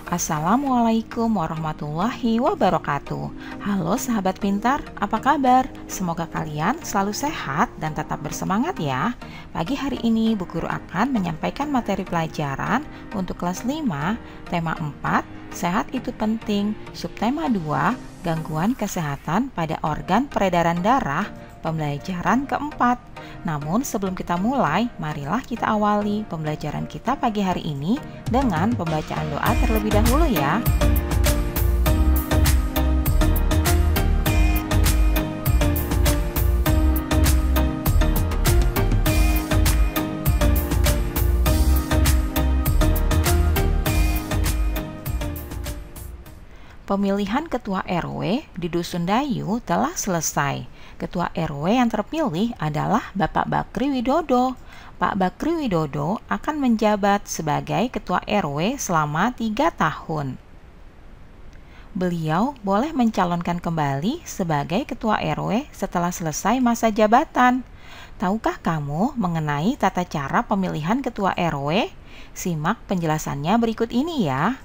Assalamualaikum warahmatullahi wabarakatuh. Halo sahabat pintar, apa kabar? Semoga kalian selalu sehat dan tetap bersemangat ya. Pagi hari ini Bu Guru akan menyampaikan materi pelajaran untuk kelas 5, tema 4, sehat itu penting, subtema 2, gangguan kesehatan pada organ peredaran darah, pembelajaran keempat. Namun sebelum kita mulai, marilah kita awali pembelajaran kita pagi hari ini dengan pembacaan doa terlebih dahulu ya. Pemilihan ketua RW di Dusun Dayu telah selesai. Ketua RW yang terpilih adalah Bapak Bakri Widodo. Pak Bakri Widodo akan menjabat sebagai ketua RW selama 3 tahun. Beliau boleh mencalonkan kembali sebagai ketua RW setelah selesai masa jabatan. Tahukah kamu mengenai tata cara pemilihan ketua RW? Simak penjelasannya berikut ini ya.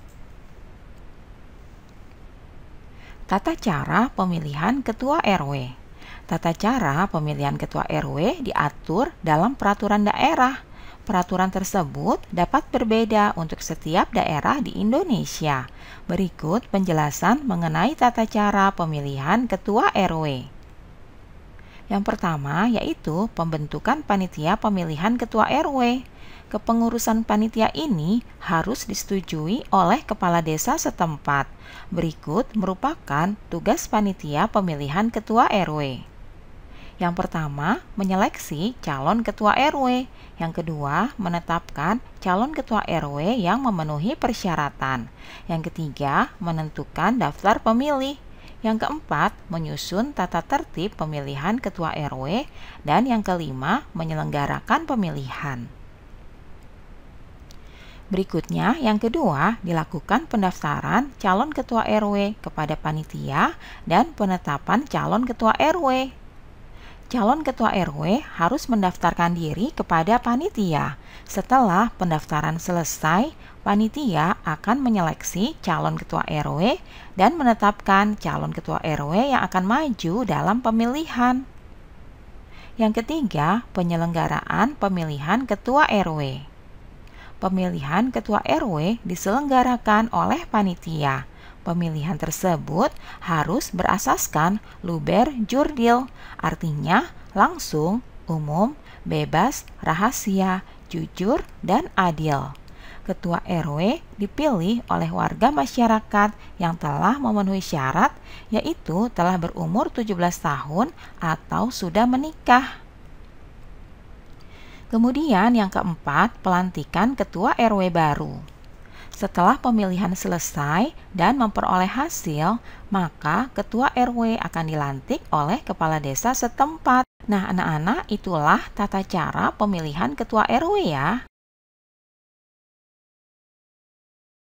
Tata cara pemilihan ketua RW. Tata cara pemilihan ketua RW diatur dalam peraturan daerah. Peraturan tersebut dapat berbeda untuk setiap daerah di Indonesia. Berikut penjelasan mengenai tata cara pemilihan ketua RW. Yang pertama yaitu pembentukan panitia pemilihan ketua RW. Kepengurusan panitia ini harus disetujui oleh kepala desa setempat. Berikut merupakan tugas panitia pemilihan ketua RW. Yang pertama, menyeleksi calon ketua RW. Yang kedua, menetapkan calon ketua RW yang memenuhi persyaratan. Yang ketiga, menentukan daftar pemilih. Yang keempat, menyusun tata tertib pemilihan ketua RW. Dan yang kelima, menyelenggarakan pemilihan. Berikutnya, yang kedua, dilakukan pendaftaran calon ketua RW kepada panitia dan penetapan calon ketua RW. Calon ketua RW harus mendaftarkan diri kepada panitia. Setelah pendaftaran selesai, panitia akan menyeleksi calon ketua RW dan menetapkan calon ketua RW yang akan maju dalam pemilihan. Yang ketiga, penyelenggaraan pemilihan ketua RW. Pemilihan ketua RW diselenggarakan oleh panitia. Pemilihan tersebut harus berasaskan luber jurdil, artinya langsung, umum, bebas, rahasia, jujur, dan adil. Ketua RW dipilih oleh warga masyarakat yang telah memenuhi syarat, yaitu telah berumur 17 tahun atau sudah menikah. Kemudian yang keempat, pelantikan ketua RW baru. Setelah pemilihan selesai dan memperoleh hasil, maka ketua RW akan dilantik oleh kepala desa setempat. Nah, anak-anak, itulah tata cara pemilihan ketua RW ya.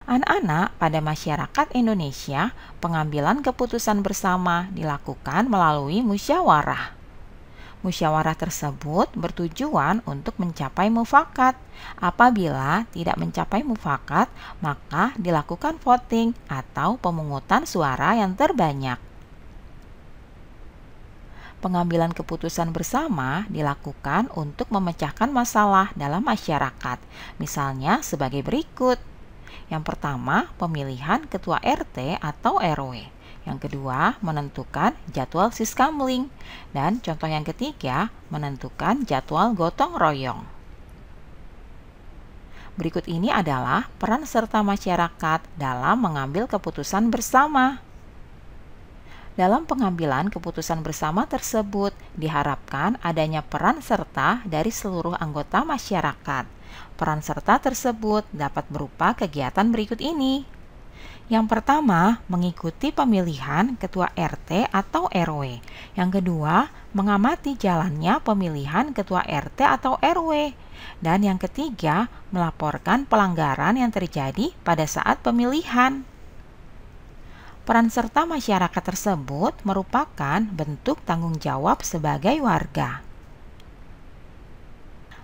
Anak-anak, pada masyarakat Indonesia, pengambilan keputusan bersama dilakukan melalui musyawarah. Musyawarah tersebut bertujuan untuk mencapai mufakat. Apabila tidak mencapai mufakat, maka dilakukan voting atau pemungutan suara yang terbanyak. Pengambilan keputusan bersama dilakukan untuk memecahkan masalah dalam masyarakat. Misalnya sebagai berikut. Yang pertama, pemilihan ketua RT atau RW. Yang kedua, menentukan jadwal siskamling. Dan contoh yang ketiga, menentukan jadwal gotong royong. Berikut ini adalah peran serta masyarakat dalam mengambil keputusan bersama. Dalam pengambilan keputusan bersama tersebut, diharapkan adanya peran serta dari seluruh anggota masyarakat. Peran serta tersebut dapat berupa kegiatan berikut ini. Yang pertama, mengikuti pemilihan ketua RT atau RW. Yang kedua, mengamati jalannya pemilihan ketua RT atau RW. Dan yang ketiga, melaporkan pelanggaran yang terjadi pada saat pemilihan. Peran serta masyarakat tersebut merupakan bentuk tanggung jawab sebagai warga.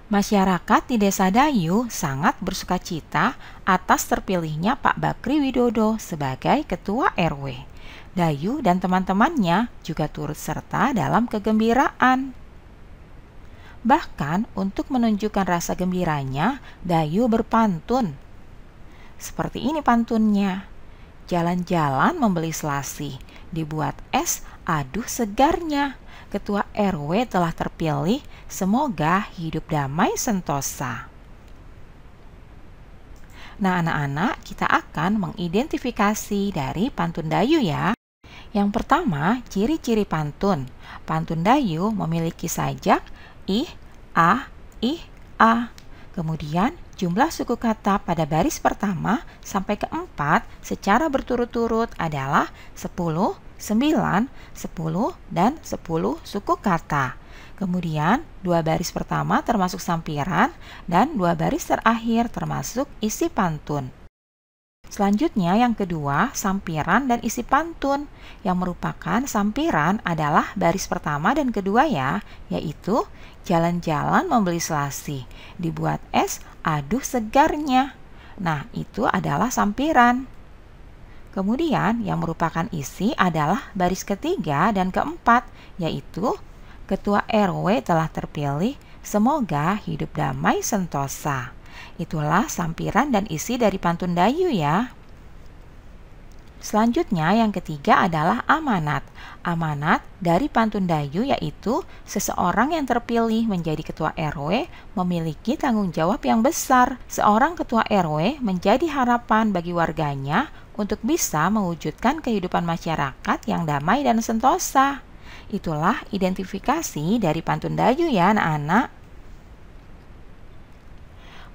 Masyarakat di Desa Dayu sangat bersukacita atas terpilihnya Pak Bakri Widodo sebagai Ketua RW. Dayu dan teman-temannya juga turut serta dalam kegembiraan. Bahkan untuk menunjukkan rasa gembiranya, Dayu berpantun. Seperti ini pantunnya. Jalan-jalan membeli selasi, dibuat es, aduh segarnya. Ketua RW telah terpilih, semoga hidup damai sentosa. Nah, anak-anak, kita akan mengidentifikasi dari pantun Dayu ya. Yang pertama, ciri-ciri pantun. Pantun Dayu memiliki sajak ih, a. Kemudian, jumlah suku kata pada baris pertama sampai keempat secara berturut-turut adalah 10, 9, 10, dan 10 suku kata. Kemudian, dua baris pertama termasuk sampiran dan dua baris terakhir termasuk isi pantun. Selanjutnya yang kedua, sampiran dan isi pantun. Yang merupakan sampiran adalah baris pertama dan kedua ya, yaitu jalan-jalan membeli selasi, dibuat es, aduh segarnya. Nah, itu adalah sampiran. Kemudian yang merupakan isi adalah baris ketiga dan keempat, yaitu Ketua RW telah terpilih, semoga hidup damai sentosa. Itulah sampiran dan isi dari pantun Dayu ya. Selanjutnya yang ketiga adalah amanat. Amanat dari pantun Dayu yaitu seseorang yang terpilih menjadi ketua RW memiliki tanggung jawab yang besar. Seorang ketua RW menjadi harapan bagi warganya untuk bisa mewujudkan kehidupan masyarakat yang damai dan sentosa. Itulah identifikasi dari pantun Dayu ya anak-anak.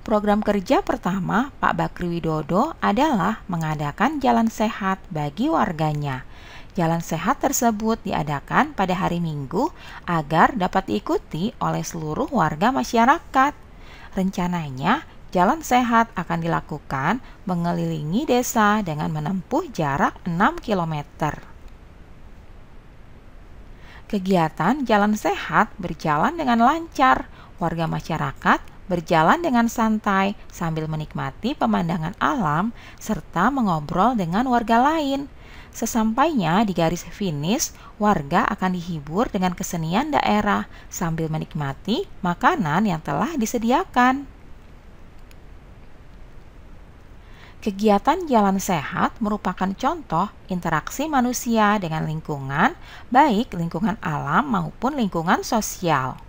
Program kerja pertama Pak Bakri Widodo adalah mengadakan jalan sehat bagi warganya. Jalan sehat tersebut diadakan pada hari Minggu agar dapat diikuti oleh seluruh warga masyarakat. Rencananya, jalan sehat akan dilakukan mengelilingi desa dengan menempuh jarak 6 km. Kegiatan jalan sehat berjalan dengan lancar. Warga masyarakat berjalan dengan santai sambil menikmati pemandangan alam serta mengobrol dengan warga lain. Sesampainya di garis finish, warga akan dihibur dengan kesenian daerah sambil menikmati makanan yang telah disediakan. Kegiatan jalan sehat merupakan contoh interaksi manusia dengan lingkungan, baik lingkungan alam maupun lingkungan sosial.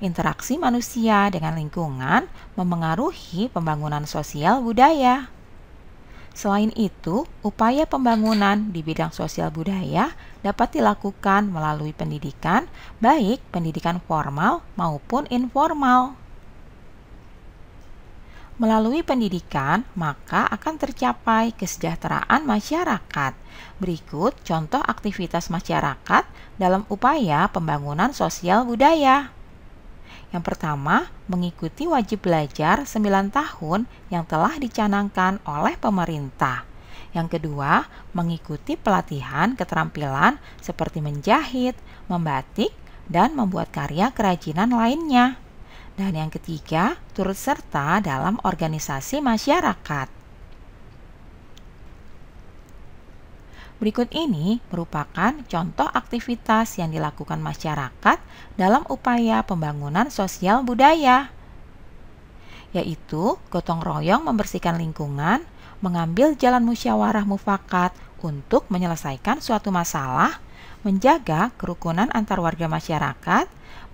Interaksi manusia dengan lingkungan memengaruhi pembangunan sosial budaya. Selain itu, upaya pembangunan di bidang sosial budaya dapat dilakukan melalui pendidikan, baik pendidikan formal maupun informal. Melalui pendidikan, maka akan tercapai kesejahteraan masyarakat. Berikut contoh aktivitas masyarakat dalam upaya pembangunan sosial budaya. Yang pertama, mengikuti wajib belajar 9 tahun yang telah dicanangkan oleh pemerintah. Yang kedua, mengikuti pelatihan keterampilan seperti menjahit, membatik, dan membuat karya kerajinan lainnya. Dan yang ketiga, turut serta dalam organisasi masyarakat. Berikut ini merupakan contoh aktivitas yang dilakukan masyarakat dalam upaya pembangunan sosial budaya, yaitu gotong royong membersihkan lingkungan, mengambil jalan musyawarah mufakat untuk menyelesaikan suatu masalah, menjaga kerukunan antar warga masyarakat,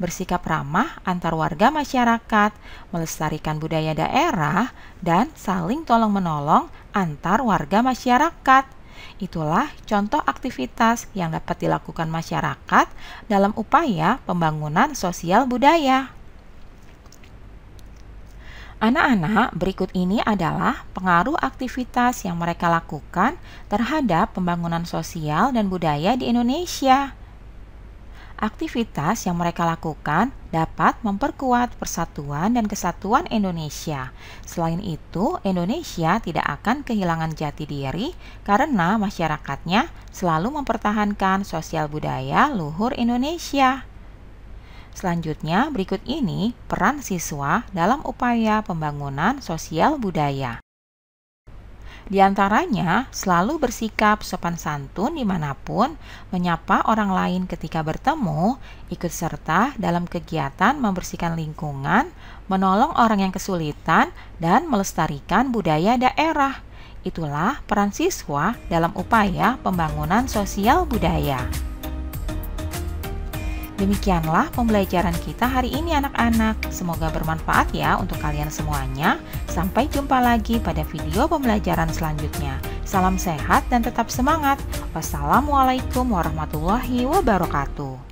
bersikap ramah antar warga masyarakat, melestarikan budaya daerah, dan saling tolong-menolong antar warga masyarakat. Itulah contoh aktivitas yang dapat dilakukan masyarakat dalam upaya pembangunan sosial budaya. Anak-anak, berikut ini adalah pengaruh aktivitas yang mereka lakukan terhadap pembangunan sosial dan budaya di Indonesia. Aktivitas yang mereka lakukan dapat memperkuat persatuan dan kesatuan Indonesia. Selain itu, Indonesia tidak akan kehilangan jati diri karena masyarakatnya selalu mempertahankan sosial budaya luhur Indonesia. Selanjutnya, berikut ini peran siswa dalam upaya pembangunan sosial budaya. Di antaranya, selalu bersikap sopan santun dimanapun, menyapa orang lain ketika bertemu, ikut serta dalam kegiatan membersihkan lingkungan, menolong orang yang kesulitan, dan melestarikan budaya daerah. Itulah peran siswa dalam upaya pembangunan sosial budaya. Demikianlah pembelajaran kita hari ini anak-anak. Semoga bermanfaat ya untuk kalian semuanya. Sampai jumpa lagi pada video pembelajaran selanjutnya. Salam sehat dan tetap semangat. Wassalamualaikum warahmatullahi wabarakatuh.